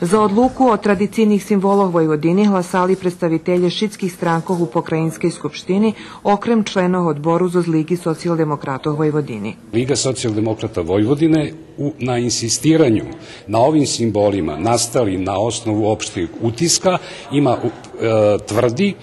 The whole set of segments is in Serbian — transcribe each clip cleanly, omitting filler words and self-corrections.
За одлуку о традиційних символах Vojvodini glasali представители šitskih strankov u Pokrajinskej skupštini, okrem členov odboru za Ligi socijaldemokratov Vojvodini. Liga socijaldemokrata Vojvodine na insistiranju na ovim simbolima nastali na osnovu opšteg utiska tvrdi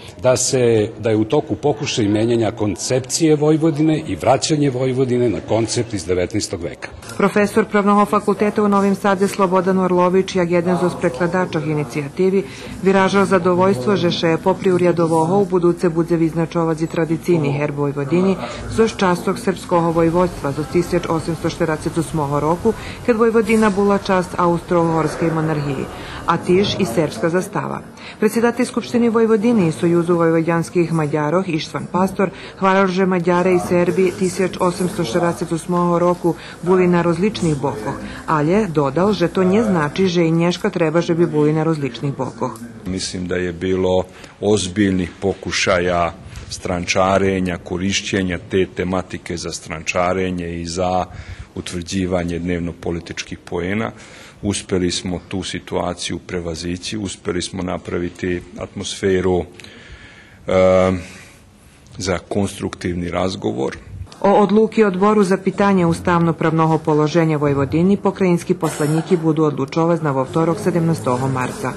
da je u toku pokušaj menjanja koncepcije Vojvodine i vraćanje Vojvodine na koncept iz 19. veka. Profesor Pravnog fakulteta u Novim Sadu Slobodan Orlović, jak jeden z prekladaczoch inicijatywy, wyrażał zadowolstwo, że się popri urjadowoho u buduce bude vyznačovať i tradicijni herb Vojvodini zo častog srpskого vojvodstva zo 1848 roku, kad Vojvodina bula čast Austro-Uhorskej monarhiji, a tiž i srpska zastava. Predsjedatelj Skupštine Vojvodine i Sojuzu vojvodjanskih Mađarov Ištvan Pastor hvalil, že Mađare i Serbi 1848 roku buli na rozličnih bokoh, ali dodal, že to nje znači, že i Nješka treba, že bi buli na rozličnih bokoh. Mislim da je bilo ozbiljnih pokušaja strančarenja, korišćenja te tematike za strančarenje i za utvrđivanje dnevno-političkih poena. Uspeli smo tu situaciju prevazići, uspeli smo napraviti atmosferu za konstruktivni razgovor. O odluki odboru za pitanje ustavno-pravnog položenja Vojvodini pokrajinski poslaniki budu odlučovati na vtorok 17. marca.